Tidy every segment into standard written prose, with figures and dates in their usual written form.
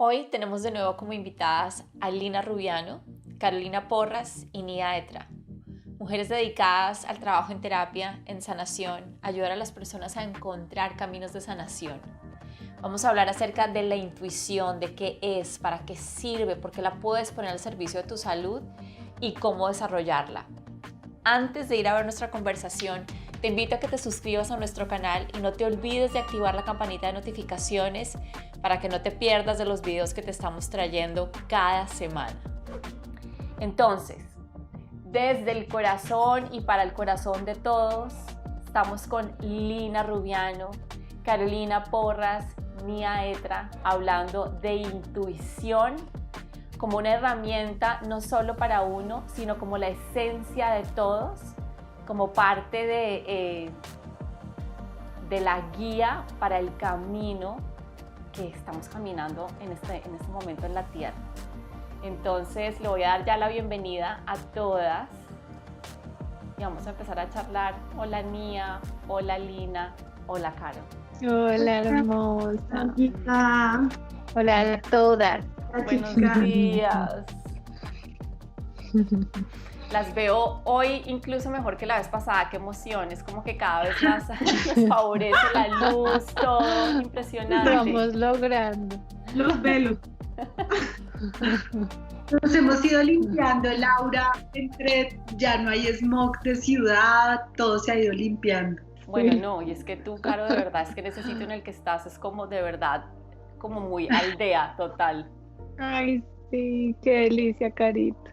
Hoy tenemos de nuevo como invitadas a Lina Rubiano, Carolina Porras y Nia Etra, mujeres dedicadas al trabajo en terapia, en sanación, ayudar a las personas a encontrar caminos de sanación. Vamos a hablar acerca de la intuición, de qué es, para qué sirve, por qué la puedes poner al servicio de tu salud y cómo desarrollarla. Antes de ir a ver nuestra conversación, te invito a que te suscribas a nuestro canal y no te olvides de activar la campanita de notificaciones para que no te pierdas de los videos que te estamos trayendo cada semana. Entonces, desde el corazón y para el corazón de todos, estamos con Lina Rubiano, Carolina Porras, Nia Etra, hablando de intuición como una herramienta no solo para uno, sino como la esencia de todos, como parte de la guía para el camino que estamos caminando en este momento en la Tierra. Entonces le voy a dar ya la bienvenida a todas y vamos a empezar a charlar. Hola Nia, hola Lina, hola Caro. Hola hermosa. Hola. Hola a todas. Buenos días. Las veo hoy incluso mejor que la vez pasada. Qué emoción, es como que cada vez más nos favorece la luz, todo impresionante. Vamos logrando. Los velos. Nos hemos ido limpiando, Laura, ya no hay smog de ciudad, todo se ha ido limpiando. Bueno, no, y es que tú, Caro, de verdad, es que en ese sitio en el que estás es como de verdad, como muy aldea total. Ay, sí, qué delicia, Carito.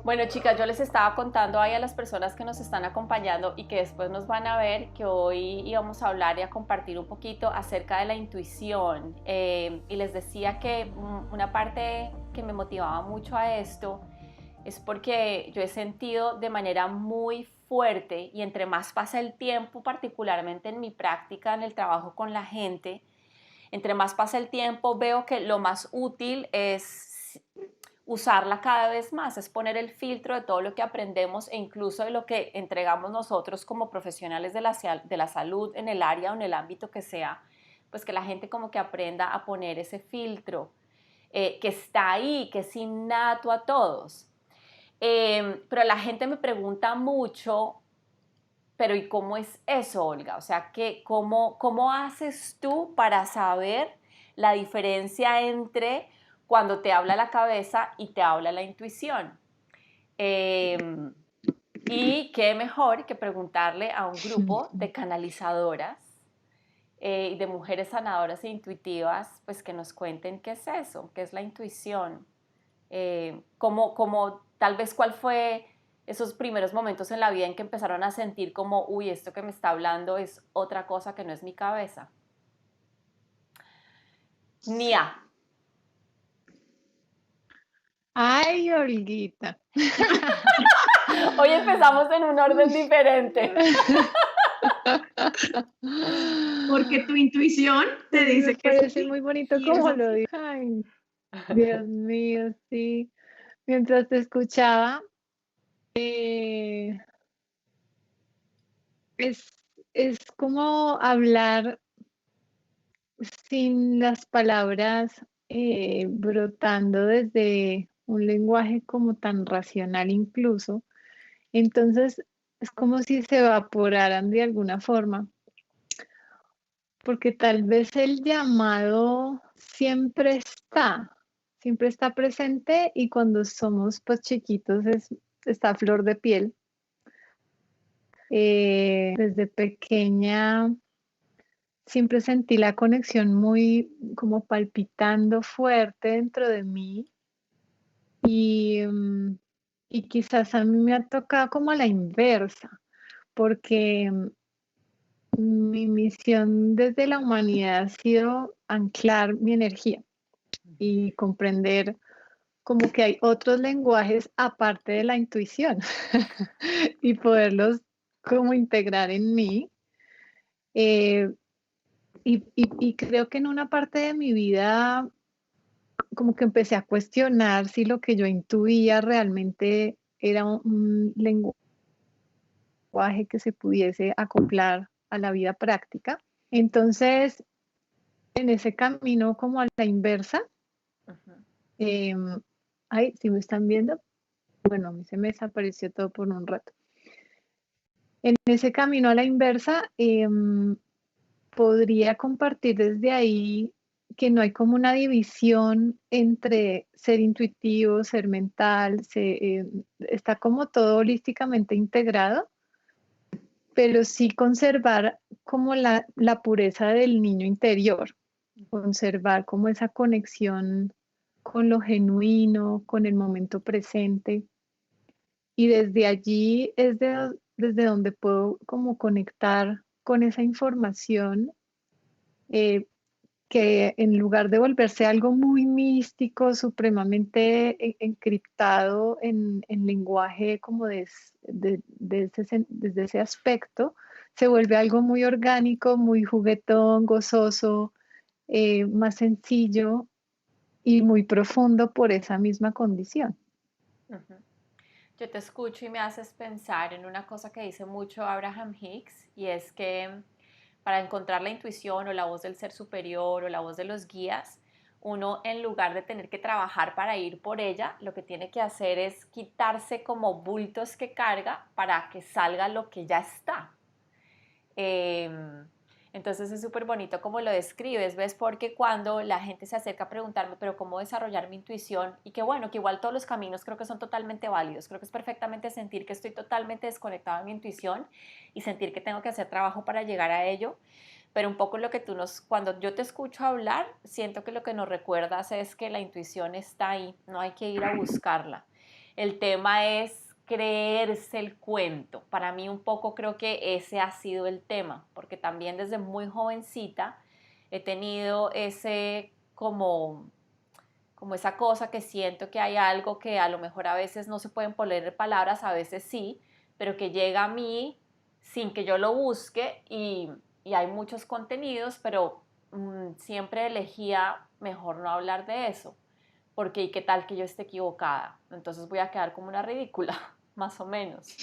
Bueno, chicas, yo les estaba contando ahí a las personas que nos están acompañando y que después nos van a ver que hoy íbamos a hablar y a compartir un poquito acerca de la intuición. Y les decía que una parte que me motivaba mucho a esto es porque yo he sentido de manera muy fuerte y entre más pasa el tiempo, particularmente en mi práctica, en el trabajo con la gente, entre más pasa el tiempo veo que lo más útil es usarla cada vez más, es poner el filtro de todo lo que aprendemos e incluso de lo que entregamos nosotros como profesionales de la salud en el área o en el ámbito que sea, pues que la gente como que aprenda a poner ese filtro que está ahí, que es innato a todos. Pero la gente me pregunta mucho, pero ¿y cómo es eso, Olga? O sea, ¿cómo haces tú para saber la diferencia entre cuando te habla la cabeza y te habla la intuición? Y qué mejor que preguntarle a un grupo de canalizadoras y de mujeres sanadoras e intuitivas, pues que nos cuenten qué es eso, qué es la intuición, tal vez cuál fue esos primeros momentos en la vida en que empezaron a sentir como, uy, esto que me está hablando es otra cosa que no es mi cabeza. Nia. Ay, Olguita. Hoy empezamos en un orden diferente. Porque tu intuición te dice me que parece sí, muy bonito y como eso lo digo. Ay, Dios mío, sí. Mientras te escuchaba, es como hablar sin las palabras brotando desde un lenguaje como tan racional incluso. Entonces es como si se evaporaran de alguna forma, porque tal vez el llamado siempre está presente y cuando somos pues chiquitos está a flor de piel. Desde pequeña siempre sentí la conexión muy como palpitando fuerte dentro de mí y, y quizás a mí me ha tocado como a la inversa, porque mi misión desde la humanidad ha sido anclar mi energía y comprender como que hay otros lenguajes aparte de la intuición y poderlos como integrar en mí. Eh, y creo que en una parte de mi vida como que empecé a cuestionar si lo que yo intuía realmente era un lenguaje que se pudiese acoplar a la vida práctica. Entonces, en ese camino como a la inversa, Ujú. ay, si me están viendo, bueno, a mí se me desapareció todo por un rato. En ese camino a la inversa, podría compartir desde ahí que no hay como una división entre ser intuitivo, ser mental, está como todo holísticamente integrado, pero sí conservar como la pureza del niño interior, conservar como esa conexión con lo genuino, con el momento presente. Y desde allí es desde donde puedo como conectar con esa información, eh, que en lugar de volverse algo muy místico, supremamente encriptado en lenguaje como desde ese aspecto, se vuelve algo muy orgánico, muy juguetón, gozoso, más sencillo y muy profundo por esa misma condición. Ujú. Yo te escucho y me haces pensar en una cosa que dice mucho Abraham Hicks, y es que para encontrar la intuición o la voz del ser superior o la voz de los guías, uno en lugar de tener que trabajar para ir por ella, lo que tiene que hacer es quitarse como bultos que carga para que salga lo que ya está. Entonces es súper bonito como lo describes, ¿ves? Porque cuando la gente se acerca a preguntarme, pero ¿cómo desarrollar mi intuición? Y que bueno, que igual todos los caminos creo que son totalmente válidos. Creo que es perfectamente sentir que estoy totalmente desconectada de mi intuición y sentir que tengo que hacer trabajo para llegar a ello. Pero un poco lo que cuando yo te escucho hablar, siento que lo que nos recuerdas es que la intuición está ahí, no hay que ir a buscarla. El tema es creerse el cuento. Para mí un poco creo que ese ha sido el tema, porque también desde muy jovencita he tenido ese como esa cosa que siento que hay algo que a lo mejor a veces no se pueden poner en palabras, a veces sí, pero que llega a mí sin que yo lo busque y hay muchos contenidos, pero siempre elegía mejor no hablar de eso, porque ¿y qué tal que yo esté equivocada? Entonces voy a quedar como una ridícula, más o menos.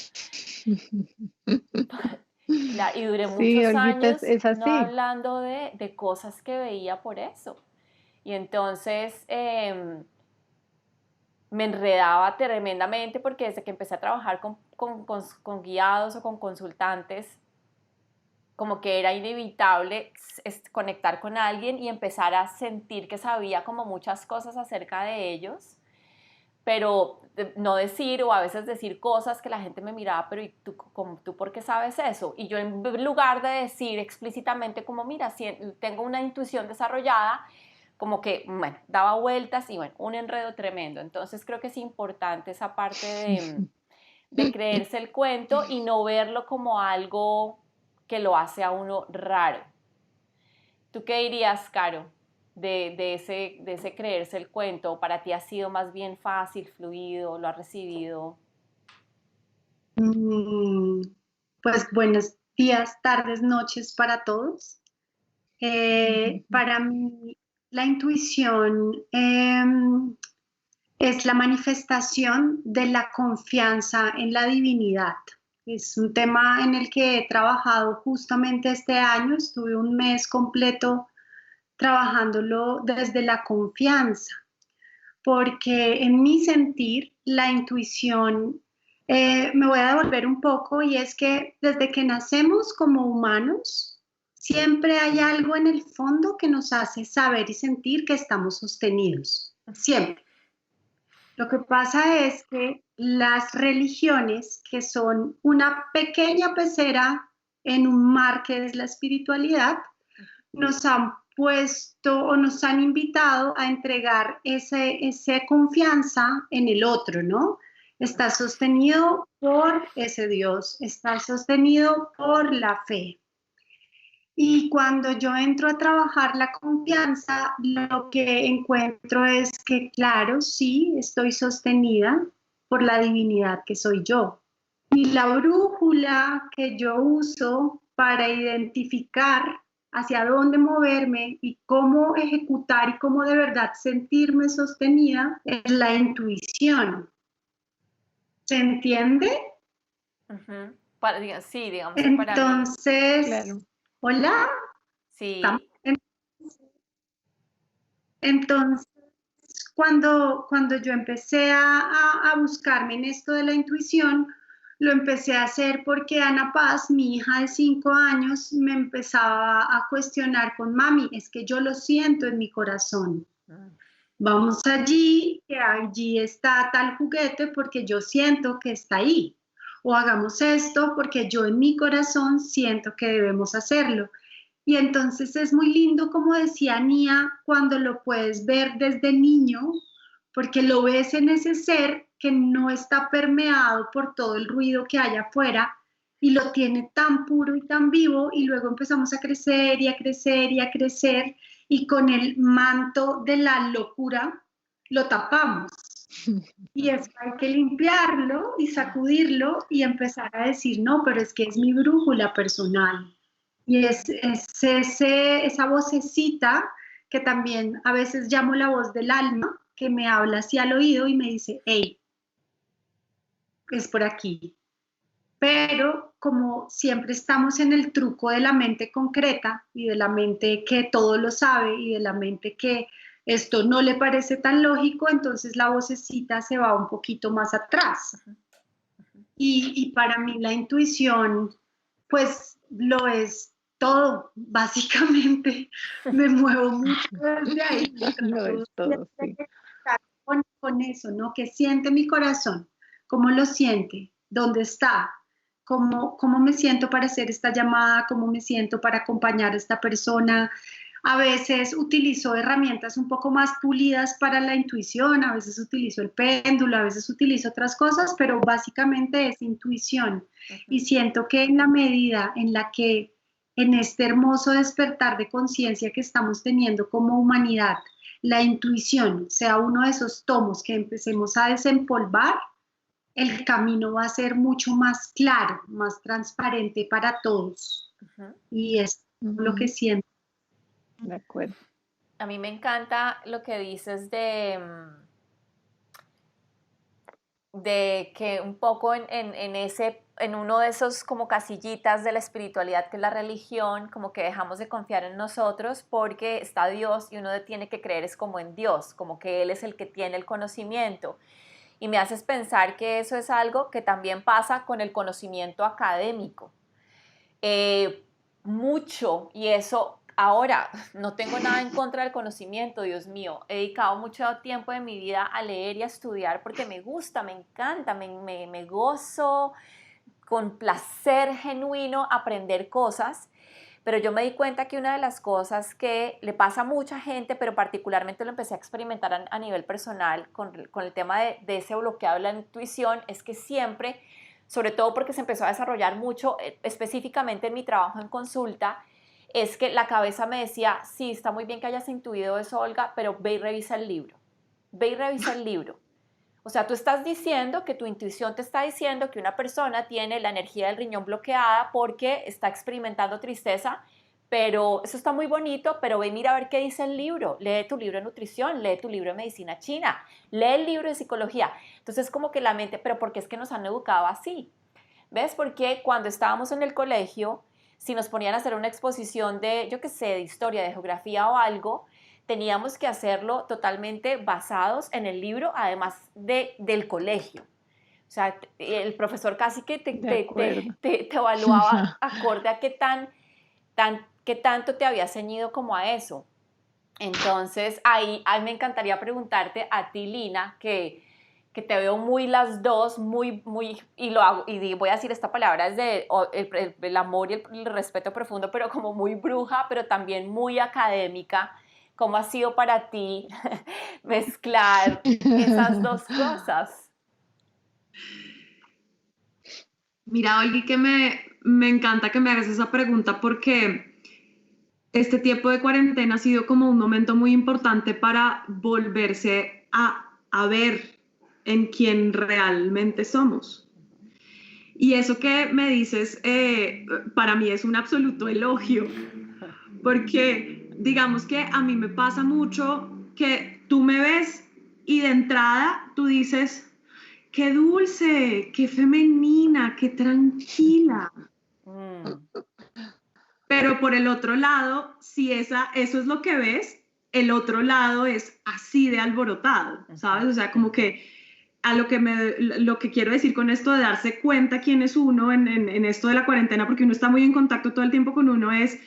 Y duré Sí, muchos Olguita, años es no así. hablando de cosas que veía por eso. Y entonces me enredaba tremendamente porque desde que empecé a trabajar con guiados o con consultantes, como que era inevitable conectar con alguien y empezar a sentir que sabía como muchas cosas acerca de ellos, pero no decir o a veces decir cosas que la gente me miraba, pero ¿y tú por qué sabes eso? Y yo en lugar de decir explícitamente como, mira, si tengo una intuición desarrollada, como que, bueno, daba vueltas y bueno, un enredo tremendo. Entonces creo que es importante esa parte de creerse el cuento y no verlo como algo que lo hace a uno raro. ¿Tú qué dirías, Caro, de ese creerse el cuento? ¿Para ti ha sido más bien fácil, fluido, lo has recibido? Mm, Pues buenos días, tardes, noches para todos. Para mí, la intuición es la manifestación de la confianza en la divinidad. Es un tema en el que he trabajado justamente este año. Estuve un mes completo trabajándolo desde la confianza, porque en mi sentir, la intuición, me voy a devolver un poco, y es que desde que nacemos como humanos, siempre hay algo en el fondo que nos hace saber y sentir que estamos sostenidos, siempre. Lo que pasa es que las religiones, que son una pequeña pecera en un mar que es la espiritualidad, nos han puesto o nos han invitado a entregar esa confianza en el otro, ¿no? Está sostenido por ese Dios, está sostenido por la fe. Y cuando yo entro a trabajar la confianza, lo que encuentro es que, claro, sí, estoy sostenida por la divinidad que soy yo. Y la brújula que yo uso para identificar hacia dónde moverme y cómo ejecutar y cómo de verdad sentirme sostenida es la intuición. ¿Se entiende? Ujú. Sí, digamos que para mí, Entonces, Claro. hola, ¿estamos sí, bien? Entonces, cuando yo empecé a buscarme en esto de la intuición, lo empecé a hacer porque Ana Paz, mi hija de 5 años, me empezaba a cuestionar con mami, es que yo lo siento en mi corazón. Vamos allí, que allí está tal juguete porque yo siento que está ahí. O hagamos esto porque yo en mi corazón siento que debemos hacerlo. Y entonces es muy lindo, como decía Nia, cuando lo puedes ver desde niño, porque lo ves en ese ser que no está permeado por todo el ruido que hay afuera y lo tiene tan puro y tan vivo, y luego empezamos a crecer y a crecer y a crecer, y con el manto de la locura lo tapamos. Y es que hay que limpiarlo y sacudirlo y empezar a decir, no, pero es que es mi brújula personal. Y es esa vocecita que también a veces llamo la voz del alma, que me habla así al oído y me dice, hey, es por aquí. Pero como siempre estamos en el truco de la mente concreta y de la mente que todo lo sabe y de la mente que esto no le parece tan lógico, entonces la vocecita se va un poquito más atrás. Y para mí la intuición, pues lo es todo, básicamente. Me muevo mucho desde ahí. Lo es todo, sí. Con eso, ¿no? ¿Qué siente mi corazón? ¿Cómo lo siente? ¿Dónde está? ¿Cómo me siento para hacer esta llamada? ¿Cómo me siento para acompañar a esta persona? A veces utilizo herramientas un poco más pulidas para la intuición, a veces utilizo el péndulo, a veces utilizo otras cosas, pero básicamente es intuición. Y siento que en la medida en la que en este hermoso despertar de conciencia que estamos teniendo como humanidad, la intuición sea uno de esos tomos que empecemos a desempolvar, el camino va a ser mucho más claro, más transparente para todos. Y es lo que siento. De acuerdo. A mí me encanta lo que dices de que un poco en uno de esos como casillitas de la espiritualidad que es la religión, como que dejamos de confiar en nosotros porque está Dios y uno tiene que creer es como en Dios, como que Él es el que tiene el conocimiento. Y me haces pensar que eso es algo que también pasa con el conocimiento académico. Mucho, y eso ahora no tengo nada en contra del conocimiento, Dios mío, he dedicado mucho tiempo de mi vida a leer y a estudiar porque me gusta, me encanta, me gozo con placer genuino aprender cosas, pero yo me di cuenta que una de las cosas que le pasa a mucha gente, pero particularmente lo empecé a experimentar a nivel personal con el tema de ese bloqueo de la intuición, es que siempre, sobre todo porque se empezó a desarrollar mucho, específicamente en mi trabajo en consulta, es que la cabeza me decía, sí, está muy bien que hayas intuido eso, Olga, pero ve y revisa el libro. Ve y revisa el libro. O sea, tú estás diciendo que tu intuición te está diciendo que una persona tiene la energía del riñón bloqueada porque está experimentando tristeza, pero eso está muy bonito, pero ve, mira a ver qué dice el libro. Lee tu libro de nutrición, lee tu libro de medicina china, lee el libro de psicología. Entonces, como que la mente, pero ¿por qué es que nos han educado así? ¿Ves? Porque cuando estábamos en el colegio, si nos ponían a hacer una exposición de, yo qué sé, de historia, de geografía o algo, teníamos que hacerlo totalmente basados en el libro, además del colegio. O sea, el profesor casi que te evaluaba acorde a qué tanto te había ceñido como a eso. Entonces, ahí me encantaría preguntarte a ti, Lina, que te veo muy las dos, muy, y lo hago, y voy a decir esta palabra desde el amor y el respeto profundo, pero como muy bruja, pero también muy académica. ¿Cómo ha sido para ti mezclar esas dos cosas? Mira, Olgi, que me encanta que me hagas esa pregunta porque este tiempo de cuarentena ha sido como un momento muy importante para volverse a ver en quién realmente somos. Y eso que me dices, para mí es un absoluto elogio, porque digamos que a mí me pasa mucho que tú me ves y de entrada tú dices, qué dulce, qué femenina, qué tranquila. Pero por el otro lado, si eso es lo que ves, el otro lado es así de alborotado, ¿sabes? O sea, como que lo que quiero decir con esto de darse cuenta quién es uno en esto de la cuarentena, porque uno está muy en contacto todo el tiempo con uno, es,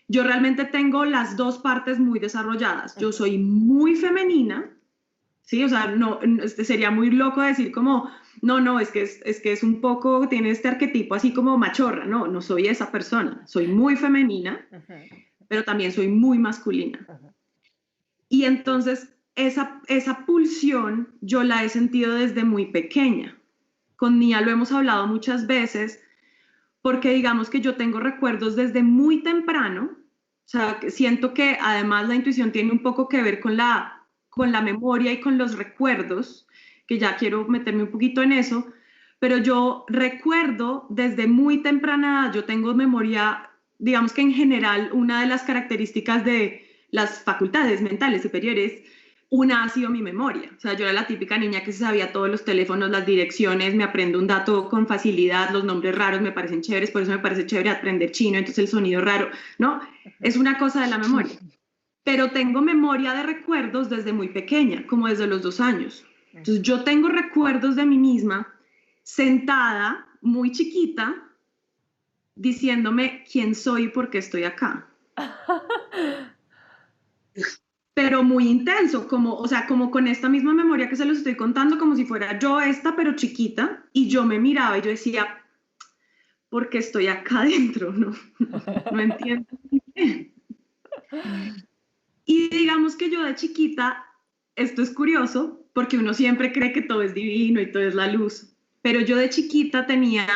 yo realmente tengo las dos partes muy desarrolladas. Yo soy muy femenina, ¿sí? O sea, sería muy loco decir como, no, es que es un poco, tiene este arquetipo así como machorra. No soy esa persona. Soy muy femenina, pero también soy muy masculina. Y entonces esa pulsión yo la he sentido desde muy pequeña. Con Nia lo hemos hablado muchas veces, porque digamos que yo tengo recuerdos desde muy temprano. O sea, siento que además la intuición tiene un poco que ver con la memoria y con los recuerdos, que ya quiero meterme un poquito en eso, pero yo recuerdo desde muy temprana edad, yo tengo memoria, digamos que en general una de las características de las facultades mentales superiores, una ha sido mi memoria. O sea, yo era la típica niña que se sabía todos los teléfonos, las direcciones, me aprendo un dato con facilidad, los nombres raros me parecen chéveres, por eso me parece chévere aprender chino, entonces el sonido raro, ¿no? Es una cosa de la memoria. Pero tengo memoria de recuerdos desde muy pequeña, como desde los 2 años. Entonces yo tengo recuerdos de mí misma sentada, muy chiquita, diciéndome quién soy y por qué estoy acá. Pero muy intenso, o sea, como con esta misma memoria que se los estoy contando, como si fuera yo esta, pero chiquita, y yo me miraba y yo decía, ¿por qué estoy acá adentro? No entiendo muy bien. Y digamos que yo de chiquita, esto es curioso, porque uno siempre cree que todo es divino y todo es la luz, pero yo de chiquita tenía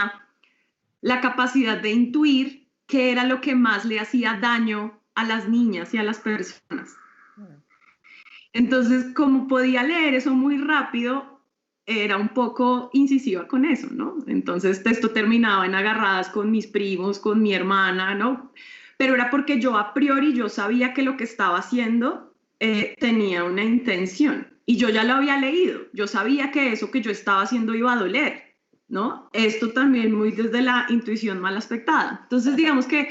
la capacidad de intuir qué era lo que más le hacía daño a las niñas y a las personas. Entonces, como podía leer eso muy rápido, era un poco incisiva con eso, ¿no? Entonces, esto terminaba en agarradas con mis primos, con mi hermana, ¿no? Pero era porque yo a priori yo sabía que lo que estaba haciendo tenía una intención y yo ya lo había leído, yo sabía que eso que yo estaba haciendo iba a doler, ¿no? Esto también muy desde la intuición mal aspectada. Entonces, digamos que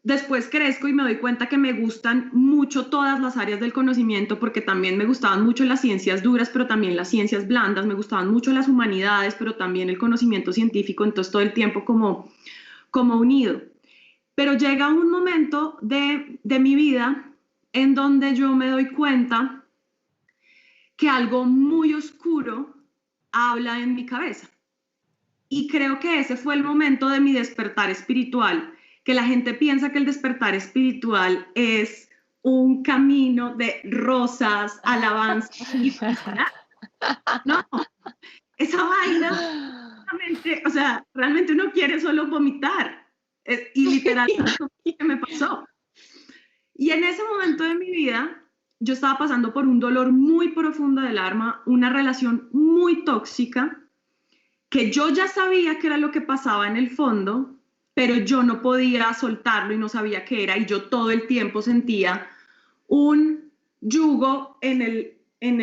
después crezco y me doy cuenta que me gustan mucho todas las áreas del conocimiento, porque también me gustaban mucho las ciencias duras, pero también las ciencias blandas, me gustaban mucho las humanidades, pero también el conocimiento científico, entonces todo el tiempo como unido. Pero llega un momento de mi vida en donde yo me doy cuenta que algo muy oscuro habla en mi cabeza. Y creo que ese fue el momento de mi despertar espiritual, que la gente piensa que el despertar espiritual es un camino de rosas, alabanza y felicidad. No, esa vaina, o sea, realmente uno quiere solo vomitar. Y literalmente eso fue lo que me pasó. Y en ese momento de mi vida, yo estaba pasando por un dolor muy profundo del alma, una relación muy tóxica, que yo ya sabía que era lo que pasaba en el fondo, pero yo no podía soltarlo y no sabía qué era, y yo todo el tiempo sentía un yugo en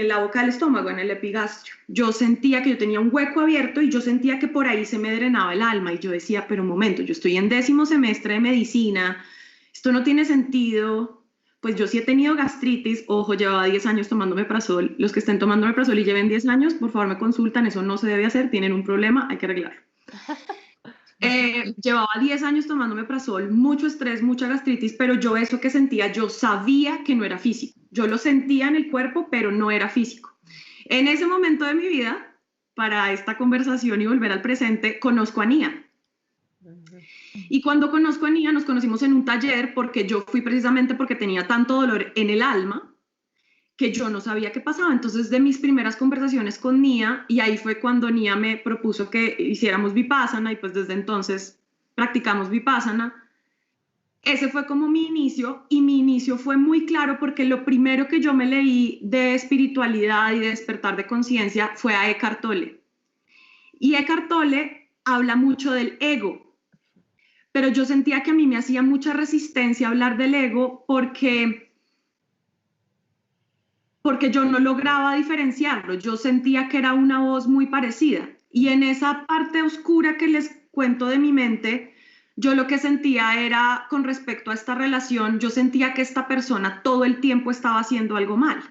la boca del estómago, en el epigastrio. Yo sentía que yo tenía un hueco abierto y yo sentía que por ahí se me drenaba el alma, y yo decía, pero un momento, yo estoy en 10º semestre de medicina, esto no tiene sentido. Pues yo sí he tenido gastritis, ojo, llevaba 10 años tomando omeprazol. Los que estén tomando omeprazol y lleven 10 años, por favor me consultan, eso no se debe hacer, tienen un problema, hay que arreglarlo. Llevaba 10 años tomando omeprazol, mucho estrés, mucha gastritis, pero yo eso que sentía, yo sabía que no era físico. Yo lo sentía en el cuerpo, pero no era físico. En ese momento de mi vida, para esta conversación y volver al presente, conozco a Nia. Y cuando conozco a Nia, nos conocimos en un taller, porque yo fui precisamente porque tenía tanto dolor en el alma que yo no sabía qué pasaba. Entonces, de mis primeras conversaciones con Nia, y ahí fue cuando Nia me propuso que hiciéramos Vipassana, y pues desde entonces practicamos Vipassana. Ese fue como mi inicio, y mi inicio fue muy claro porque lo primero que yo me leí de espiritualidad y de despertar de conciencia fue a Eckhart Tolle. Y Eckhart Tolle habla mucho del ego, pero yo sentía que a mí me hacía mucha resistencia hablar del ego porque yo no lograba diferenciarlo. Yo sentía que era una voz muy parecida. Y en esa parte oscura que les cuento de mi mente, yo lo que sentía era, con respecto a esta relación, yo sentía que esta persona todo el tiempo estaba haciendo algo mal.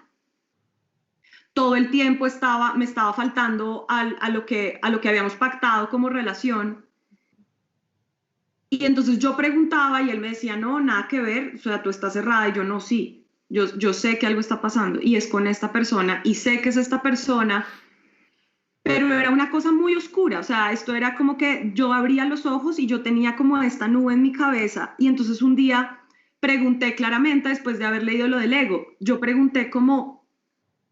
Todo el tiempo me estaba faltando a lo que habíamos pactado como relación. Y entonces yo preguntaba y él me decía, no, nada que ver, o sea, tú estás cerrada. Y yo, no, sí, yo sé que algo está pasando y es con esta persona y sé que es esta persona, pero era una cosa muy oscura. O sea, esto era como que yo abría los ojos y yo tenía como esta nube en mi cabeza. Y entonces un día pregunté claramente, después de haber leído lo del ego, yo pregunté como,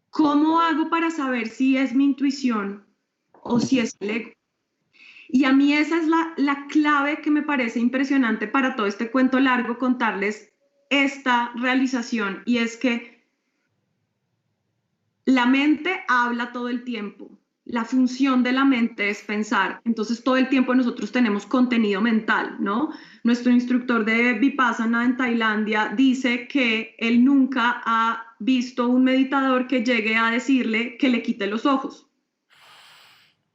¿cómo hago para saber si es mi intuición o si es el ego? Y a mí esa es la clave que me parece impresionante para todo este cuento largo, contarles esta realización, y es que la mente habla todo el tiempo. La función de la mente es pensar. Entonces todo el tiempo nosotros tenemos contenido mental, ¿no? Nuestro instructor de Vipassana en Tailandia dice que él nunca ha visto un meditador que llegue a decirle que le quite los ojos.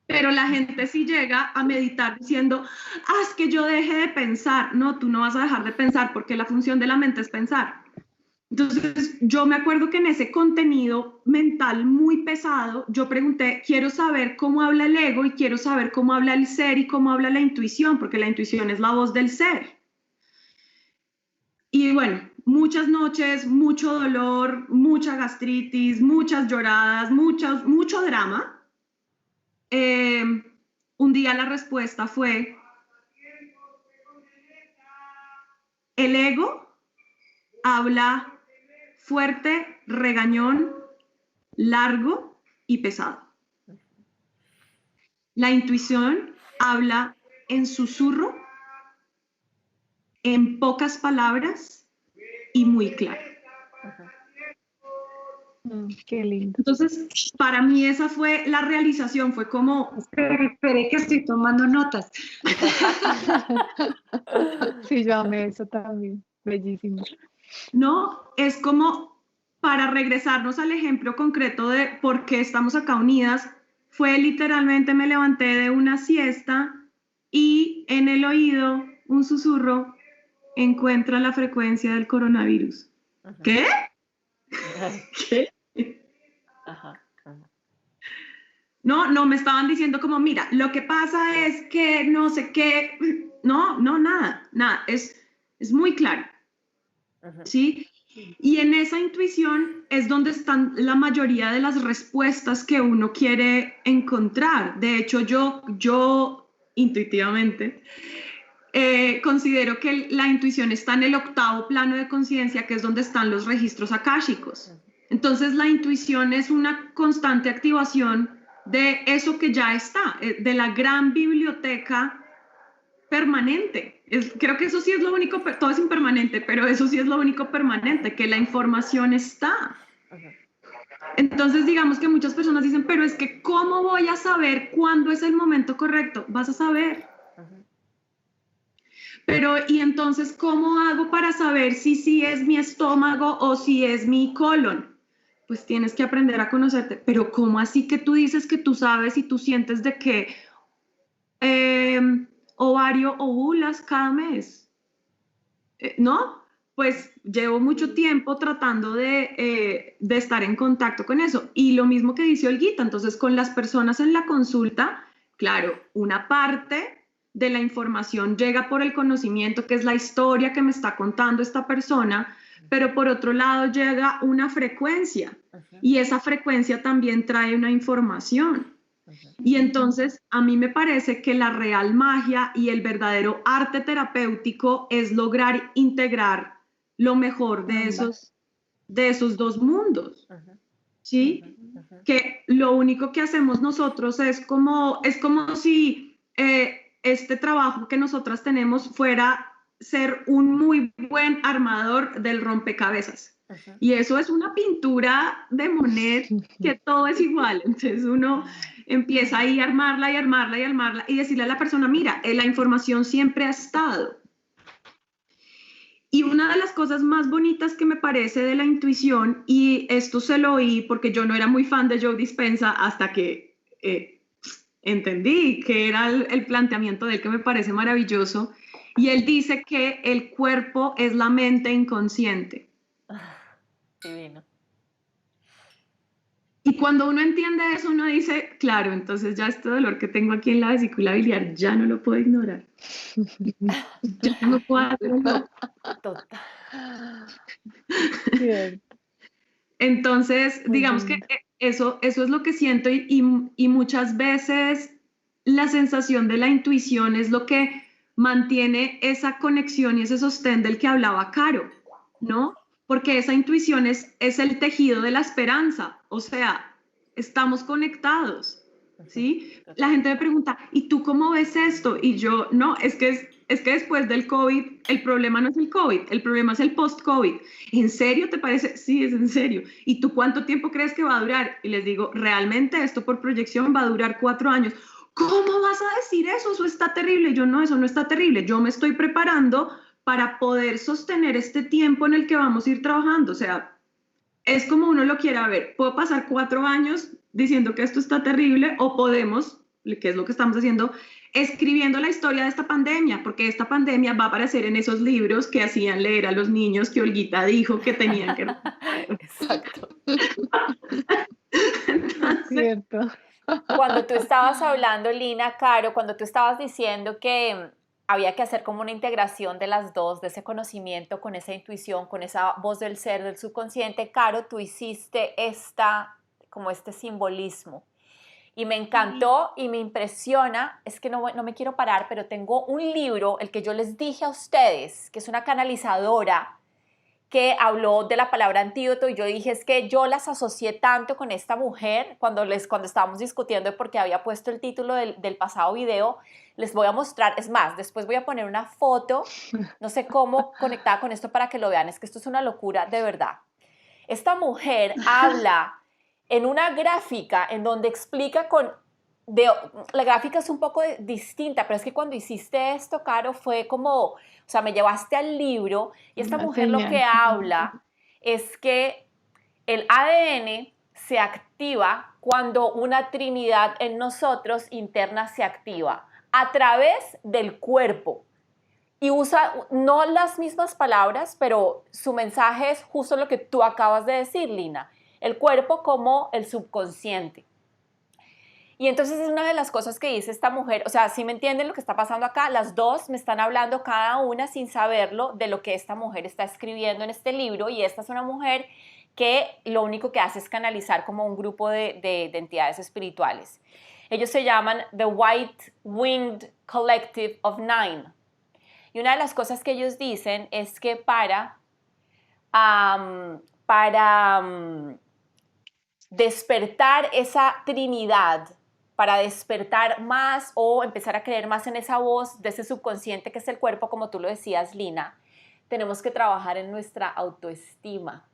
Pero la gente sí llega a meditar diciendo, es que yo deje de pensar. No, tú no vas a dejar de pensar porque la función de la mente es pensar. Entonces, yo me acuerdo que en ese contenido mental muy pesado, yo pregunté, quiero saber cómo habla el ego y quiero saber cómo habla el ser y cómo habla la intuición, porque la intuición es la voz del ser. Y bueno, muchas noches, mucho dolor, mucha gastritis, muchas lloradas, mucho drama. Un día la respuesta fue, el ego habla fuerte, regañón, largo y pesado. La intuición habla en susurro, en pocas palabras y muy claro. Qué lindo. Entonces, para mí esa fue la realización, fue como... Esperé que estoy tomando notas. Sí, yo amé eso también, bellísimo. No, es como para regresarnos al ejemplo concreto de por qué estamos acá unidas, fue literalmente me levanté de una siesta y en el oído un susurro, encuentra la frecuencia del coronavirus. Ajá. ¿Qué? ¿Qué? Ajá, ajá. No me estaban diciendo como, mira, lo que pasa es que no sé qué, no, nada, es muy claro, Ajá. ¿sí? Y en esa intuición es donde están la mayoría de las respuestas que uno quiere encontrar. De hecho, yo intuitivamente considero que la intuición está en el 8º plano de conciencia, que es donde están los registros akáshicos. Entonces, la intuición es una constante activación de eso que ya está, de la gran biblioteca permanente. Creo que eso sí es lo único, todo es impermanente, pero eso sí es lo único permanente, que la información está. Entonces, digamos que muchas personas dicen, pero es que ¿cómo voy a saber cuándo es el momento correcto? Vas a saber. Pero, ¿y entonces cómo hago para saber si es mi estómago o si es mi colon? Pues tienes que aprender a conocerte. Pero ¿cómo así que tú dices que tú sabes y tú sientes de que ovario ovulas cada mes? ¿No? Pues llevo mucho tiempo tratando de estar en contacto con eso. Y lo mismo que dice Olguita, entonces con las personas en la consulta, claro, una parte de la información llega por el conocimiento, que es la historia que me está contando esta persona, pero por otro lado llega una frecuencia y esa frecuencia también trae una información. Y entonces a mí me parece que la real magia y el verdadero arte terapéutico es lograr integrar lo mejor de esos dos mundos, ¿sí? Que lo único que hacemos nosotros es como si este trabajo que nosotras tenemos fuera ser un muy buen armador del rompecabezas. Y eso es una pintura de Monet que todo es igual. Entonces uno empieza ahí a armarla y armarla y armarla y decirle a la persona, mira, la información siempre ha estado. Y una de las cosas más bonitas que me parece de la intuición, y esto se lo oí porque yo no era muy fan de Joe Dispenza hasta que entendí que era el planteamiento de él, que me parece maravilloso, y él dice que el cuerpo es la mente inconsciente. Divino. Y cuando uno entiende eso, uno dice, claro, entonces ya este dolor que tengo aquí en la vesícula biliar ya no lo puedo ignorar. Ya no puedo hacerlo. Total. Cierto. Entonces, Muy digamos que lindo. eso es lo que siento y muchas veces la sensación de la intuición es lo que mantiene esa conexión y ese sostén del que hablaba Caro, ¿no? Porque esa intuición es el tejido de la esperanza, o sea, estamos conectados, ¿sí? La Total. gente me pregunta, ¿y tú cómo ves esto? Y yo, no, es que después del COVID, el problema no es el COVID, el problema es el post-COVID. ¿En serio te parece? Sí, es en serio. ¿Y tú cuánto tiempo crees que va a durar? Y les digo, realmente esto por proyección va a durar 4 años. ¿Cómo vas a decir eso? Eso está terrible. Yo no, eso no está terrible. Yo me estoy preparando para poder sostener este tiempo en el que vamos a ir trabajando. O sea, es como uno lo quiera ver. Puedo pasar 4 años diciendo que esto está terrible o podemos, que es lo que estamos haciendo, escribiendo la historia de esta pandemia, porque esta pandemia va a aparecer en esos libros que hacían leer a los niños que Olguita dijo que tenían que... Exacto. Es cierto. Cuando tú estabas hablando, Lina, Caro, cuando tú estabas diciendo que había que hacer como una integración de las dos, de ese conocimiento con esa intuición, con esa voz del ser, del subconsciente, Caro, tú hiciste como este simbolismo. Y me encantó y me impresiona, es que no me quiero parar, pero tengo un libro, el que yo les dije a ustedes, que es una canalizadora, que habló de la palabra antídoto y yo dije, es que yo las asocié tanto con esta mujer cuando estábamos discutiendo porque había puesto el título del pasado video. Les voy a mostrar, es más, después voy a poner una foto, no sé cómo conectada con esto para que lo vean, es que esto es una locura de verdad. Esta mujer habla en una gráfica en donde explica la gráfica es un poco distinta, pero es que cuando hiciste esto, Caro, fue como, o sea, me llevaste al libro y esta Una mujer lo que señal. habla es que el ADN se activa cuando una trinidad en nosotros interna se activa a través del cuerpo. Y usa no las mismas palabras, pero su mensaje es justo lo que tú acabas de decir, Lina. El cuerpo como el subconsciente. Y entonces es una de las cosas que dice esta mujer, o sea, si me entienden lo que está pasando acá, las dos me están hablando cada una sin saberlo de lo que esta mujer está escribiendo en este libro y esta es una mujer que lo único que hace es canalizar como un grupo de entidades espirituales. Ellos se llaman The White Winged Collective of Nine. Y una de las cosas que ellos dicen es que para despertar esa trinidad, para despertar más o empezar a creer más en esa voz de ese subconsciente que es el cuerpo, como tú lo decías, Lina, tenemos que trabajar en nuestra autoestima.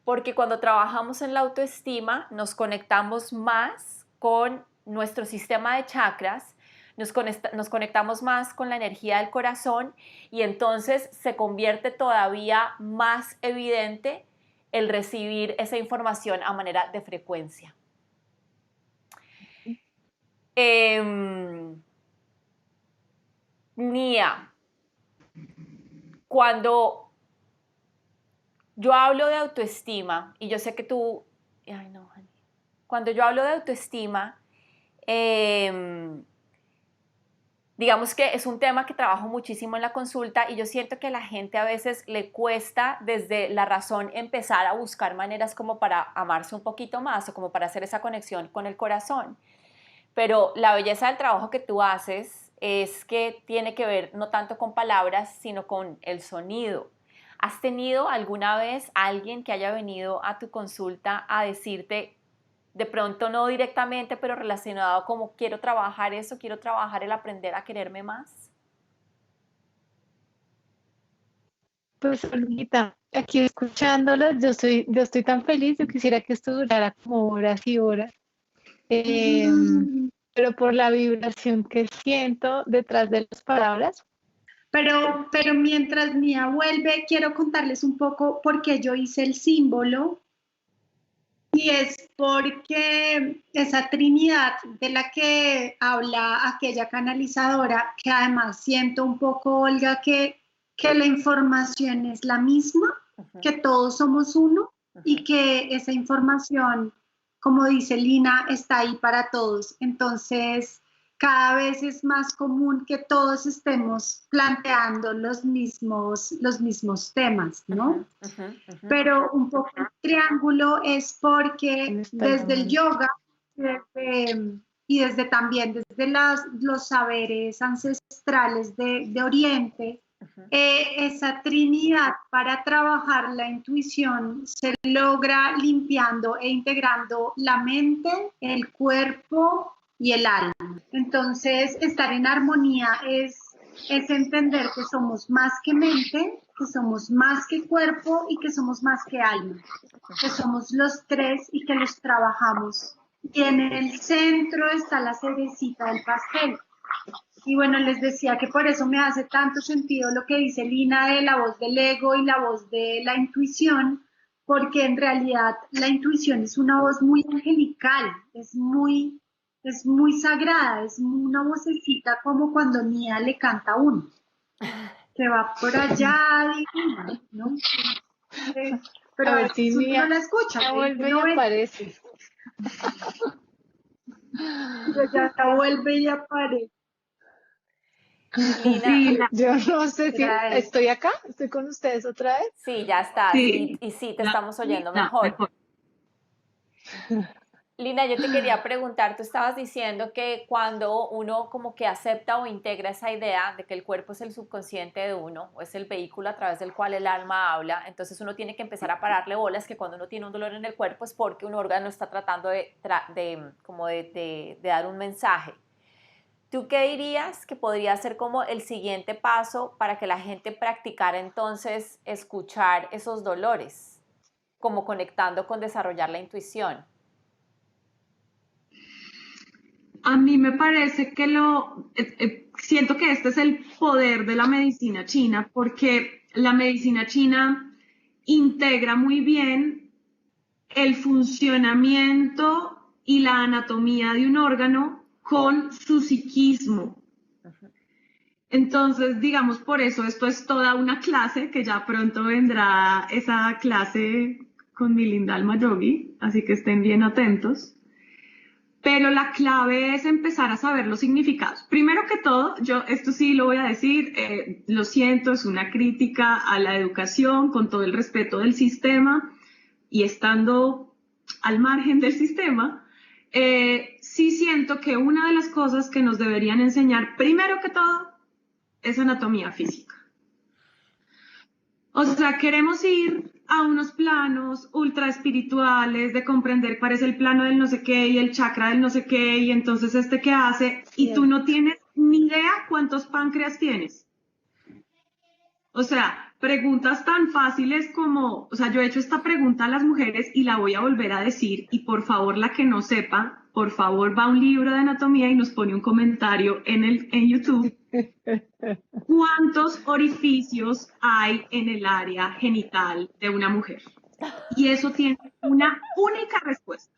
Porque cuando trabajamos en la autoestima, nos conectamos más con nuestro sistema de chakras, nos conectamos más con la energía del corazón y entonces se convierte todavía más evidente el recibir esa información a manera de frecuencia. Nia, cuando yo hablo de autoestima, y yo sé que tú, ay no, honey. Cuando yo hablo de autoestima, digamos que es un tema que trabajo muchísimo en la consulta y yo siento que a la gente a veces le cuesta desde la razón empezar a buscar maneras como para amarse un poquito más o como para hacer esa conexión con el corazón. Pero la belleza del trabajo que tú haces es que tiene que ver no tanto con palabras, sino con el sonido. ¿Has tenido alguna vez alguien que haya venido a tu consulta a decirte, de pronto no directamente, pero relacionado como quiero trabajar eso, quiero trabajar el aprender a quererme más? Pues Olguita, aquí escuchándolas, yo estoy tan feliz, yo quisiera que esto durara como horas y horas. Pero por la vibración que siento detrás de las palabras. Pero mientras Mía vuelve, quiero contarles un poco por qué yo hice el símbolo Y es porque esa trinidad de la que habla aquella canalizadora, que además siento un poco, Olga, que la información es la misma, que todos somos uno y que esa información, como dice Lina, está ahí para todos. Entonces, cada vez es más común que todos estemos planteando los mismos temas, ¿no? Pero un poco el triángulo es porque desde el yoga y desde también desde los saberes ancestrales de Oriente, esa trinidad para trabajar la intuición se logra limpiando e integrando la mente, el cuerpo y el alma. Entonces, estar en armonía es entender que somos más que mente, que somos más que cuerpo y que somos más que alma, que somos los tres y que los trabajamos. Y en el centro está la cerecita del pastel. Y bueno, les decía que por eso me hace tanto sentido lo que dice Lina de la voz del ego y la voz de la intuición, porque en realidad la intuición es una voz muy angelical, es muy sagrada, es una vocecita como cuando Nia le canta a uno, que va por allá, divina, ¿no? Pero A ver si uno no Nia la escucha, ya vuelve y no ve, aparece. pero ya vuelve y aparece. Lina, Yo no sé si Era él. estoy acá, estoy con ustedes otra vez. sí, ya estás Sí, y sí, te la- estamos oyendo la- mejor. Lina, yo te quería preguntar, tú estabas diciendo que cuando uno como que acepta o integra esa idea de que el cuerpo es el subconsciente de uno o es el vehículo a través del cual el alma habla, entonces uno tiene que empezar a pararle bolas que cuando uno tiene un dolor en el cuerpo es porque un órgano está tratando de dar un mensaje. ¿Tú qué dirías que podría ser como el siguiente paso para que la gente practicara entonces escuchar esos dolores, como conectando con desarrollar la intuición? A mí me parece que siento que este es el poder de la medicina china, porque la medicina china integra muy bien el funcionamiento y la anatomía de un órgano con su psiquismo. Entonces, digamos, por eso esto es toda una clase, que ya pronto vendrá esa clase con mi linda alma yogi, así que estén bien atentos. Pero la clave es empezar a saber los significados. Primero que todo, yo esto sí lo voy a decir, lo siento, es una crítica a la educación con todo el respeto del sistema y estando al margen del sistema, sí siento que una de las cosas que nos deberían enseñar, primero que todo, es anatomía física. O sea, queremos ir a unos planos ultra espirituales de comprender cuál es el plano del no sé qué y el chakra del no sé qué y entonces este qué hace y tú no tienes ni idea cuántos páncreas tienes. O sea, preguntas tan fáciles como, o sea, yo he hecho esta pregunta a las mujeres y la voy a volver a decir y por favor la que no sepa, por favor va a un libro de anatomía y nos pone un comentario en YouTube. ¿Cuántos orificios hay en el área genital de una mujer? Y eso tiene una única respuesta.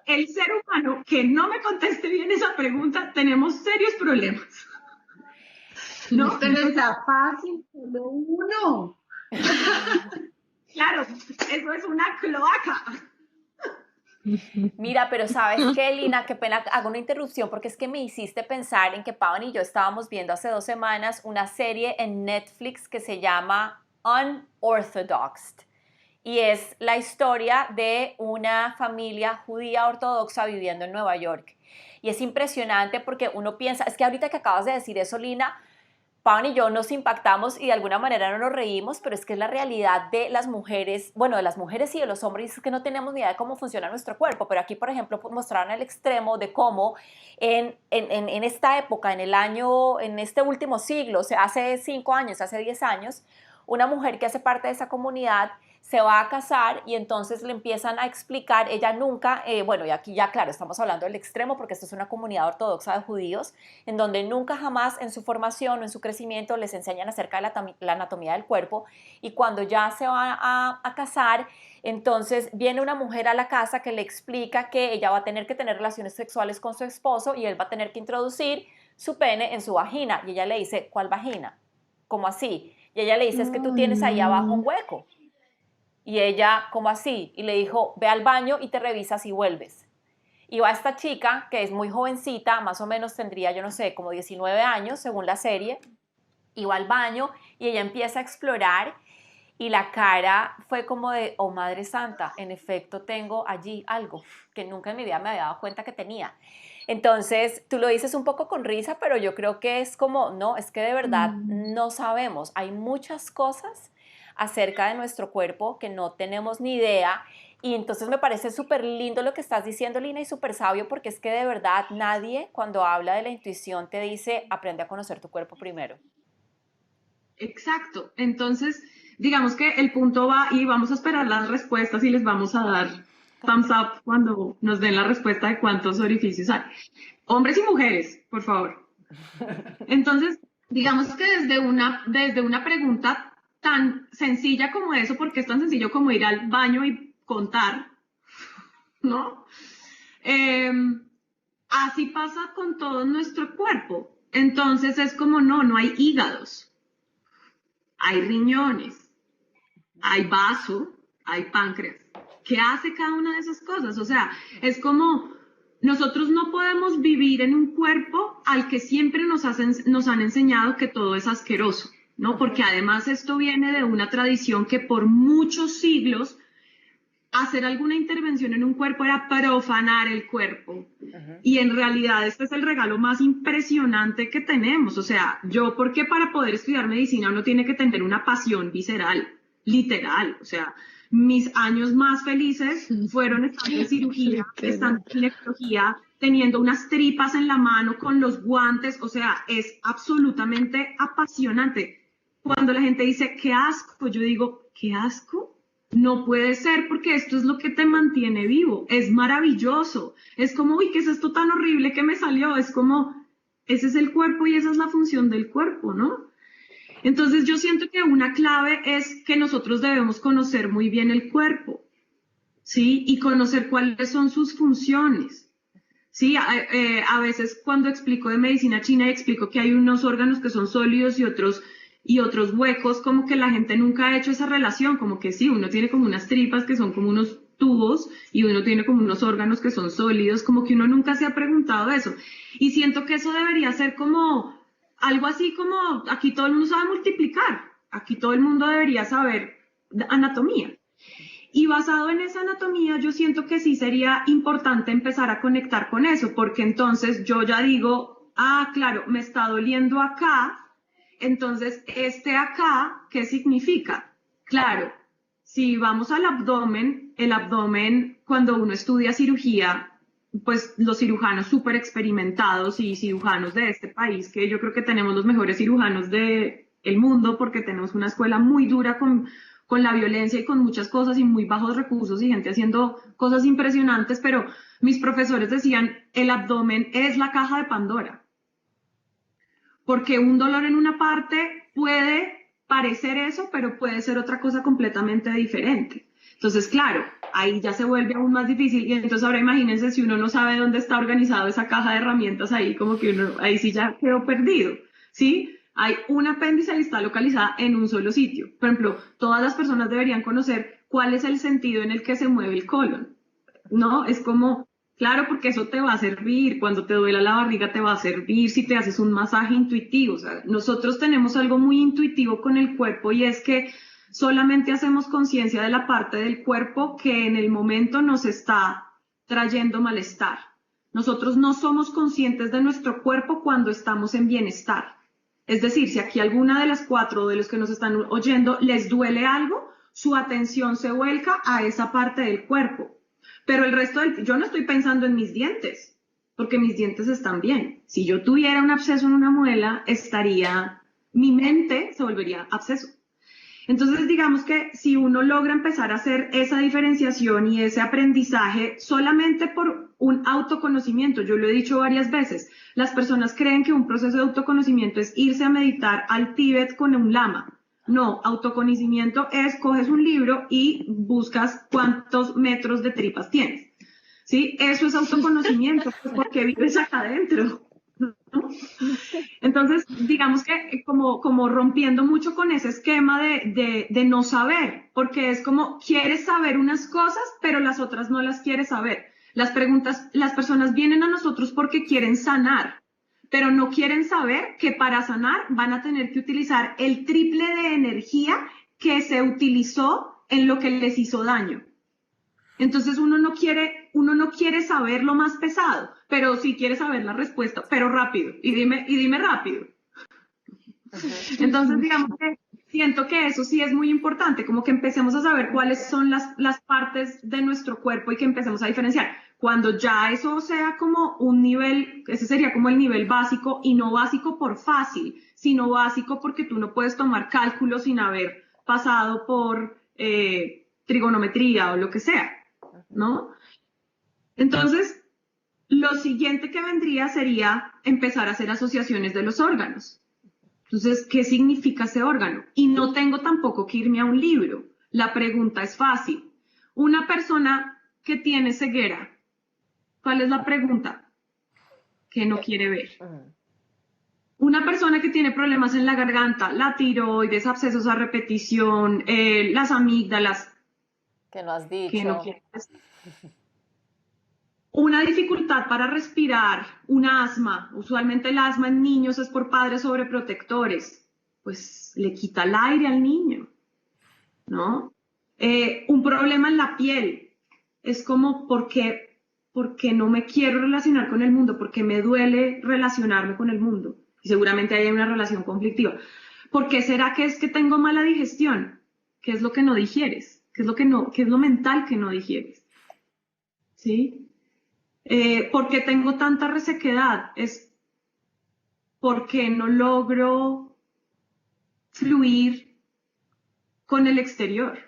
El ser humano que no me conteste bien esa pregunta, tenemos serios problemas. ¿No? Pero está fácil, solo uno. Claro, eso es una cloaca. Mira, pero ¿sabes qué, Lina? Qué pena, hago una interrupción porque es que me hiciste pensar en que Pavan y yo estábamos viendo hace 2 semanas una serie en Netflix que se llama Unorthodox y es la historia de una familia judía ortodoxa viviendo en Nueva York. Y es impresionante porque uno piensa, es que ahorita que acabas de decir eso, Lina, Pavan y yo nos impactamos y de alguna manera no nos reímos, pero es que es la realidad de las mujeres, bueno, de las mujeres y de los hombres, es que no tenemos ni idea de cómo funciona nuestro cuerpo, pero aquí, por ejemplo, mostraron el extremo de cómo en esta época, en este último siglo, o sea, hace 5 años, hace 10 años, una mujer que hace parte de esa comunidad se va a casar y entonces le empiezan a explicar, ella nunca, bueno, y aquí ya claro, estamos hablando del extremo porque esto es una comunidad ortodoxa de judíos, en donde nunca jamás en su formación o en su crecimiento les enseñan acerca de la anatomía del cuerpo, y cuando ya se va a casar, entonces viene una mujer a la casa que le explica que ella va a tener que tener relaciones sexuales con su esposo y él va a tener que introducir su pene en su vagina, y ella le dice, ¿cuál vagina? ¿Cómo así? Y ella le dice, es que tú tienes ahí abajo un hueco. Y ella, ¿cómo así? Y le dijo, ve al baño y te revisas y vuelves. Y va esta chica, que es muy jovencita, más o menos tendría, yo no sé, como 19 años, según la serie, y va al baño y ella empieza a explorar y la cara fue como de, oh Madre Santa, en efecto tengo allí algo que nunca en mi vida me había dado cuenta que tenía. Entonces, tú lo dices un poco con risa, pero yo creo que es como, no, es que de verdad no sabemos. Hay muchas cosas acerca de nuestro cuerpo que no tenemos ni idea, y entonces me parece súper lindo lo que estás diciendo, Lina, y súper sabio, porque es que de verdad nadie cuando habla de la intuición te dice, aprende a conocer tu cuerpo primero. Exacto. Entonces, digamos que el punto va y vamos a esperar las respuestas y les vamos a dar thumbs up cuando nos den la respuesta de cuántos orificios hay. Hombres y mujeres, por favor. Entonces, digamos que desde una pregunta tan sencilla como eso, porque es tan sencillo como ir al baño y contar, ¿no? Así pasa con todo nuestro cuerpo. Entonces es como, no hay hígados, hay riñones, hay vaso, hay páncreas. ¿Qué hace cada una de esas cosas? O sea, es como nosotros no podemos vivir en un cuerpo al que siempre nos han enseñado que todo es asqueroso, ¿no? Porque además esto viene de una tradición que por muchos siglos hacer alguna intervención en un cuerpo era profanar el cuerpo. Y en realidad este es el regalo más impresionante que tenemos. O sea, porque para poder estudiar medicina uno tiene que tener una pasión visceral, literal. O sea, mis años más felices fueron estando en cirugía, estando en ginecología, teniendo unas tripas en la mano con los guantes. O sea, es absolutamente apasionante. Cuando la gente dice, qué asco, yo digo, ¿qué asco? No puede ser, porque esto es lo que te mantiene vivo. Es maravilloso. Es como, uy, ¿qué es esto tan horrible que me salió? Es como, ese es el cuerpo y esa es la función del cuerpo, ¿no? Entonces yo siento que una clave es que nosotros debemos conocer muy bien el cuerpo, ¿sí? Y conocer cuáles son sus funciones. Sí, a veces cuando explico de medicina china explico que hay unos órganos que son sólidos y otros huecos, como que la gente nunca ha hecho esa relación, como que sí, uno tiene como unas tripas que son como unos tubos y uno tiene como unos órganos que son sólidos, como que uno nunca se ha preguntado eso. Y siento que eso debería ser como algo así como, aquí todo el mundo sabe multiplicar, aquí todo el mundo debería saber anatomía. Y basado en esa anatomía, yo siento que sí sería importante empezar a conectar con eso, porque entonces yo ya digo, claro, me está doliendo acá, entonces acá, ¿qué significa? Claro, si vamos al abdomen, el abdomen, cuando uno estudia cirugía, pues los cirujanos súper experimentados y cirujanos de este país, que yo creo que tenemos los mejores cirujanos del mundo, porque tenemos una escuela muy dura con la violencia y con muchas cosas y muy bajos recursos y gente haciendo cosas impresionantes, pero mis profesores decían, el abdomen es la caja de Pandora, porque un dolor en una parte puede parecer eso, pero puede ser otra cosa completamente diferente. Entonces, claro, ahí ya se vuelve aún más difícil, y entonces ahora imagínense si uno no sabe dónde está organizado esa caja de herramientas ahí, como que uno ahí sí ya quedó perdido, ¿sí? Hay un apéndice y está localizada en un solo sitio. Por ejemplo, todas las personas deberían conocer cuál es el sentido en el que se mueve el colon, ¿no? Es como, claro, porque eso te va a servir, cuando te duela la barriga te va a servir, si te haces un masaje intuitivo. O sea, nosotros tenemos algo muy intuitivo con el cuerpo, y es que solamente hacemos conciencia de la parte del cuerpo que en el momento nos está trayendo malestar. Nosotros no somos conscientes de nuestro cuerpo cuando estamos en bienestar. Es decir, si aquí alguna de las 4 de los que nos están oyendo les duele algo, su atención se vuelca a esa parte del cuerpo. Pero el resto yo no estoy pensando en mis dientes, porque mis dientes están bien. Si yo tuviera un absceso en una muela, mi mente se volvería absceso. Entonces, digamos que si uno logra empezar a hacer esa diferenciación y ese aprendizaje solamente por un autoconocimiento, yo lo he dicho varias veces, las personas creen que un proceso de autoconocimiento es irse a meditar al Tíbet con un lama. No, autoconocimiento es coges un libro y buscas cuántos metros de tripas tienes. ¿Sí? Eso es autoconocimiento, pues porque vives acá adentro, ¿no? Entonces, digamos que como rompiendo mucho con ese esquema de no saber, porque es como quieres saber unas cosas, pero las otras no las quieres saber. Las personas vienen a nosotros porque quieren sanar, pero no quieren saber que para sanar van a tener que utilizar el triple de energía que se utilizó en lo que les hizo daño. Entonces uno no quiere saber lo más pesado, pero sí quiere saber la respuesta, pero rápido, y dime rápido. Entonces, digamos que siento que eso sí es muy importante, como que empecemos a saber cuáles son las partes de nuestro cuerpo y que empecemos a diferenciar. Cuando ya eso sea como un nivel, ese sería como el nivel básico, y no básico por fácil, sino básico porque tú no puedes tomar cálculos sin haber pasado por trigonometría o lo que sea, ¿no? Entonces, lo siguiente que vendría sería empezar a hacer asociaciones de los órganos. Entonces, ¿qué significa ese órgano? Y no tengo tampoco que irme a un libro. La pregunta es fácil. Una persona que tiene ceguera, ¿cuál es la pregunta? Que no quiere ver. Una persona que tiene problemas en la garganta, la tiroides, abscesos a repetición, las amígdalas, Que no has dicho. que no quiere ver. Una dificultad para respirar, un asma, usualmente el asma en niños es por padres sobreprotectores, pues le quita el aire al niño, ¿no? Un problema en la piel, es como porque no me quiero relacionar con el mundo, porque me duele relacionarme con el mundo, y seguramente hay una relación conflictiva. ¿Por qué será que es que tengo mala digestión? ¿Qué es lo que no digieres? ¿Qué es lo mental que no digieres? ¿Sí? ¿Por qué tengo tanta resequedad? Es porque no logro fluir con el exterior.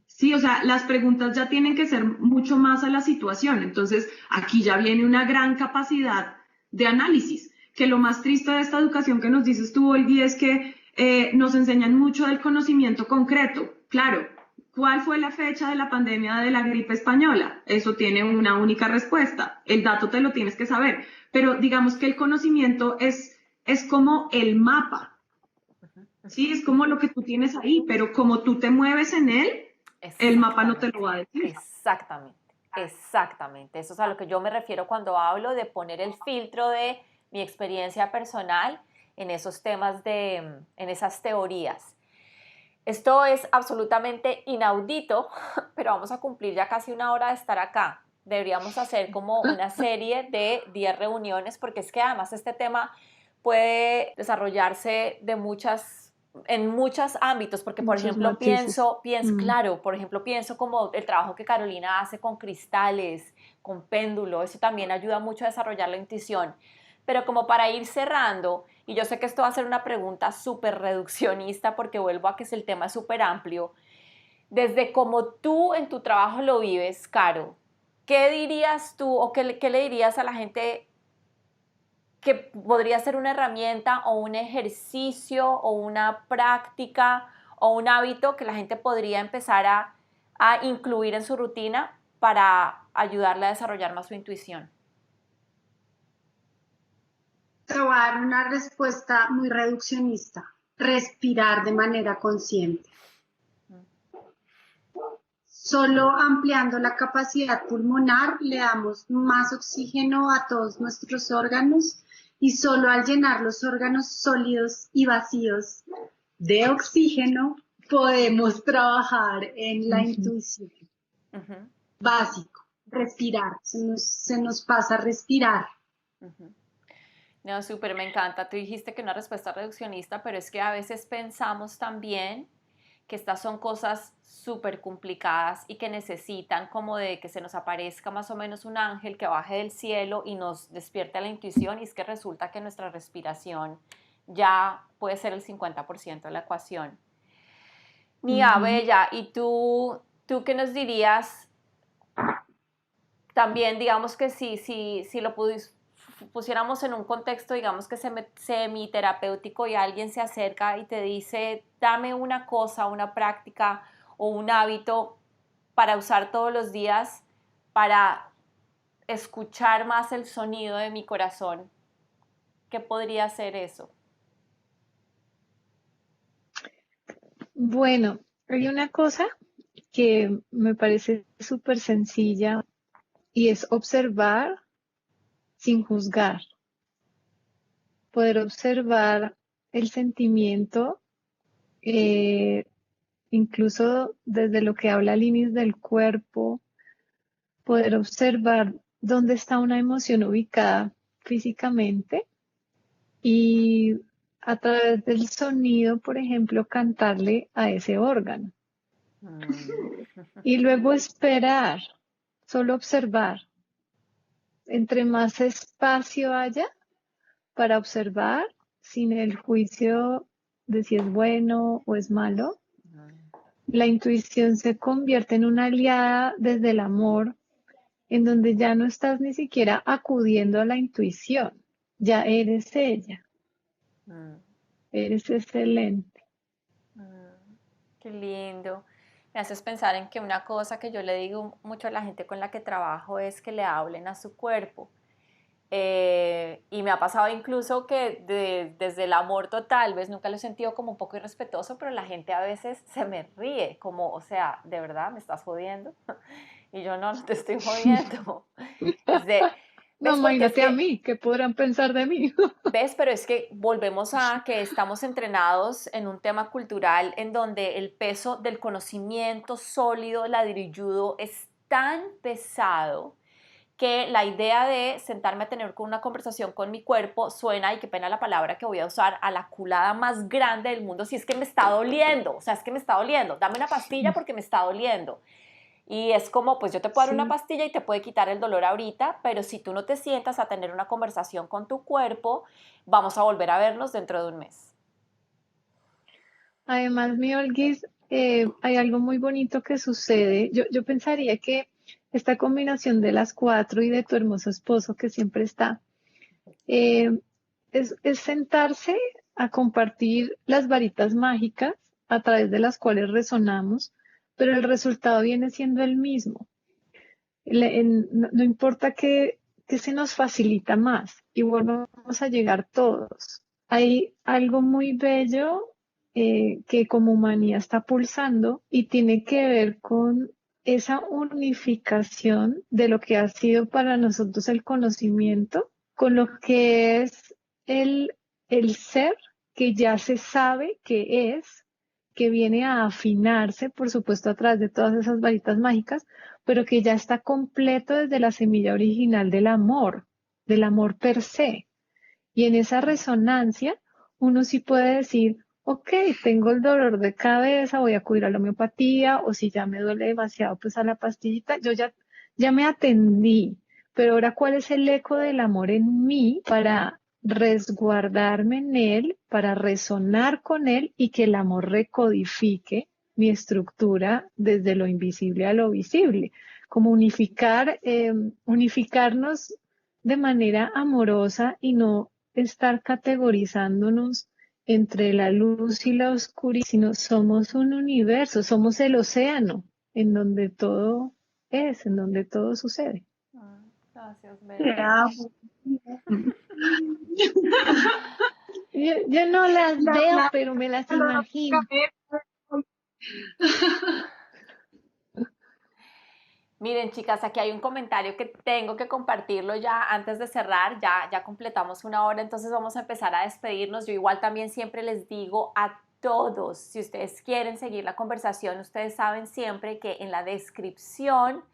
Sí, o sea, las preguntas ya tienen que ser mucho más a la situación. Entonces, aquí ya viene una gran capacidad de análisis, que lo más triste de esta educación que nos dices tú, Olgi, es que nos enseñan mucho del conocimiento concreto. Claro, ¿cuál fue la fecha de la pandemia de la gripe española? Eso tiene una única respuesta. El dato te lo tienes que saber. Pero digamos que el conocimiento es como el mapa. Sí, es como lo que tú tienes ahí, pero como tú te mueves en él, el mapa no te lo va a decir. Exactamente, exactamente. Eso es a lo que yo me refiero cuando hablo de poner el filtro de mi experiencia personal en esos temas en esas teorías. Esto es absolutamente inaudito, pero vamos a cumplir ya casi una hora de estar acá. Deberíamos hacer como una serie de 10 reuniones, porque es que además este tema puede desarrollarse en muchos ámbitos, porque por ejemplo pienso, claro, por ejemplo pienso como el trabajo que Carolina hace con cristales, con péndulo, eso también ayuda mucho a desarrollar la intuición. Pero como para ir cerrando, y yo sé que esto va a ser una pregunta súper reduccionista porque vuelvo a que el tema es súper amplio, desde como tú en tu trabajo lo vives, Caro, ¿qué dirías tú o qué le dirías a la gente que podría ser una herramienta o un ejercicio o una práctica o un hábito que la gente podría empezar a incluir en su rutina para ayudarle a desarrollar más su intuición? Te voy a dar una respuesta muy reduccionista. Respirar de manera consciente. Solo ampliando la capacidad pulmonar le damos más oxígeno a todos nuestros órganos y solo al llenar los órganos sólidos y vacíos de oxígeno podemos trabajar en la intuición. Básico, respirar. Se nos pasa a respirar. No, súper, me encanta. Tú dijiste que una respuesta reduccionista, pero es que a veces pensamos también que estas son cosas súper complicadas y que necesitan como de que se nos aparezca más o menos un ángel que baje del cielo y nos despierte la intuición, y es que resulta que nuestra respiración ya puede ser el 50% de la ecuación. Nia, bella, ¿y tú qué nos dirías? También, digamos que si lo pusiéramos en un contexto, digamos que semiterapéutico y alguien se acerca y te dice, dame una cosa, una práctica o un hábito para usar todos los días para escuchar más el sonido de mi corazón, ¿qué podría ser eso? Bueno, hay una cosa que me parece súper sencilla y es observar sin juzgar, poder observar el sentimiento, eh, incluso desde lo que habla Linis del cuerpo, poder observar dónde está una emoción ubicada físicamente y a través del sonido, por ejemplo, cantarle a ese órgano. Y luego esperar, solo observar. Entre más espacio haya para observar, sin el juicio de si es bueno o es malo, la intuición se convierte en una aliada desde el amor, en donde ya no estás ni siquiera acudiendo a la intuición, ya eres ella, eres excelente. Qué lindo. Me haces pensar en que una cosa que yo le digo mucho a la gente con la que trabajo es que le hablen a su cuerpo. Y me ha pasado incluso que desde el amor total, ¿ves? Nunca lo he sentido como un poco irrespetuoso, pero la gente a veces se me ríe, como, o sea, ¿de verdad me estás jodiendo? Y yo no te estoy jodiendo. No, ¿Ves? Porque es imagínate a que mí, ¿qué podrán pensar de mí? ¿ves? Pero es que volvemos a que estamos entrenados en un tema cultural en donde el peso del conocimiento sólido, ladrilludo, es tan pesado que la idea de sentarme a tener una conversación con mi cuerpo suena, y qué pena la palabra que voy a usar, a la culada más grande del mundo, si es que me está doliendo, o sea, es que me está doliendo, dame una pastilla porque me está doliendo. Y es como, pues yo te puedo dar una Sí. pastilla y te puede quitar el dolor ahorita, pero si tú no te sientas a tener una conversación con tu cuerpo, vamos a volver a vernos dentro de un mes. Además, mi Olguis, hay algo muy bonito que sucede. Yo pensaría que esta combinación de las cuatro y de tu hermoso esposo que siempre está, eh, es sentarse a compartir las varitas mágicas a través de las cuales resonamos, pero el resultado viene siendo el mismo. No importa que se nos facilita más, igual vamos a llegar todos. Hay algo muy bello que como humanidad está pulsando y tiene que ver con esa unificación de lo que ha sido para nosotros el conocimiento con lo que es el, el ser que ya se sabe que es, que viene a afinarse, por supuesto, a través de todas esas varitas mágicas, pero que ya está completo desde la semilla original del amor per se. Y en esa resonancia, uno sí puede decir, ok, tengo el dolor de cabeza, voy a acudir a la homeopatía, o si ya me duele demasiado, pues a la pastillita, ya me atendí, pero ahora, ¿cuál es el eco del amor en mí para resguardarme en él, para resonar con él y que el amor recodifique mi estructura desde lo invisible a lo visible? Como unificarnos de manera amorosa y no estar categorizándonos entre la luz y la oscuridad, sino somos un universo, somos el océano en donde todo es, en donde todo sucede. Gracias, Te Bella. amo. Yo no las veo, pero me las imagino. Miren, chicas, aquí hay un comentario que tengo que compartirlo ya antes de cerrar. Ya completamos una hora, entonces vamos a empezar a despedirnos. Yo igual también siempre les digo a todos, si ustedes quieren seguir la conversación, ustedes saben siempre que en la descripción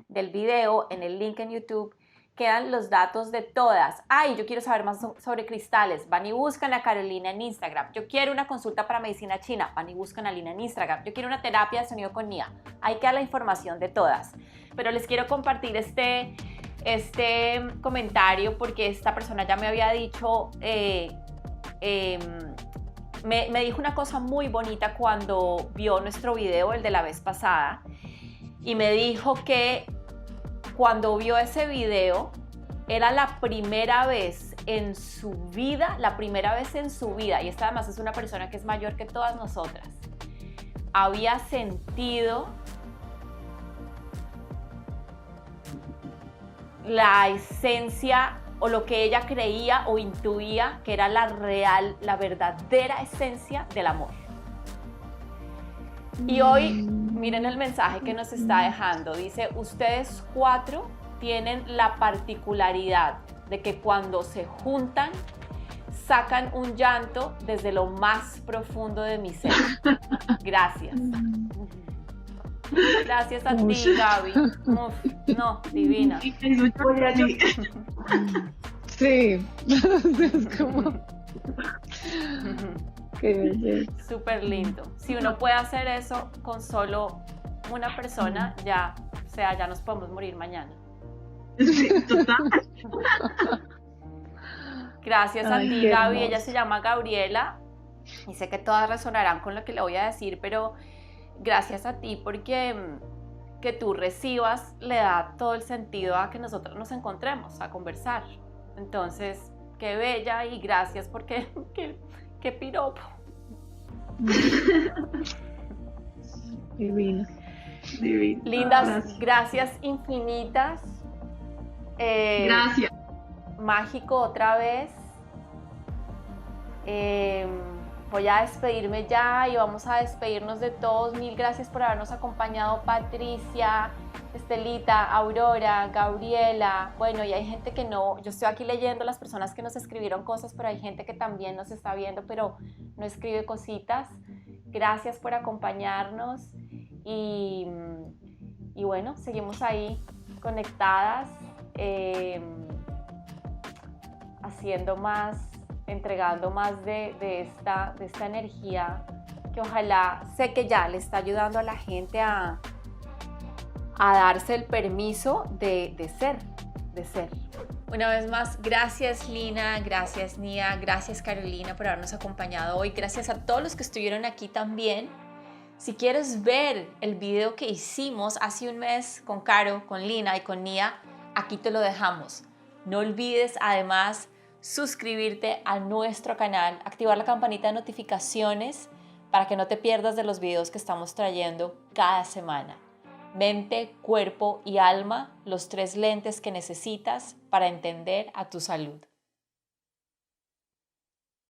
del video, en el link en YouTube, quedan los datos de todas. Ay, yo quiero saber más sobre cristales. Van y buscan a Carolina en Instagram. Yo quiero una consulta para medicina china. Van y buscan a Lina en Instagram. Yo quiero una terapia de sonido con Nia. Ahí queda la información de todas. Pero les quiero compartir este comentario porque esta persona ya me había dicho me dijo una cosa muy bonita cuando vio nuestro video, el de la vez pasada, y me dijo que cuando vio ese video era la primera vez en su vida, y esta además es una persona que es mayor que todas nosotras, había sentido la esencia o lo que ella creía o intuía que era la real, la verdadera esencia del amor. Y hoy, miren el mensaje que nos está dejando. Dice, ustedes 4 tienen la particularidad de que cuando se juntan, sacan un llanto desde lo más profundo de mi ser. Gracias. Gracias a ti, Gaby. Uf, no, divina. Sí, es como... Qué belleza. Súper lindo. Si uno puede hacer eso con solo una persona, ya, o sea, ya nos podemos morir mañana. Sí, total. Gracias a Ay, ti, qué Gaby. hermoso. Ella se llama Gabriela y sé que todas resonarán con lo que le voy a decir, pero gracias a ti porque que tú recibas le da todo el sentido a que nosotros nos encontremos a conversar. Entonces, qué bella y gracias porque qué piropo. Divino. Divino. Lindas, gracias infinitas. Gracias. Mágico otra vez. Voy a despedirme ya y vamos a despedirnos de todos. Mil gracias por habernos acompañado, Patricia, Estelita, Aurora, Gabriela. Bueno, y hay gente que no, yo estoy aquí leyendo las personas que nos escribieron cosas, pero hay gente que también nos está viendo, pero no escribe cositas. Gracias por acompañarnos y bueno, seguimos ahí conectadas, haciendo más, entregando más de esta energía que ojalá, sé que ya le está ayudando a la gente a darse el permiso de ser. Una vez más, gracias Lina, gracias Nia, gracias Carolina por habernos acompañado hoy, gracias a todos los que estuvieron aquí también. Si quieres ver el video que hicimos hace un mes con Caro, con Lina y con Nia, aquí te lo dejamos. No olvides además suscribirte a nuestro canal, activar la campanita de notificaciones para que no te pierdas de los videos que estamos trayendo cada semana. Mente, cuerpo y alma, los 3 lentes que necesitas para entender a tu salud.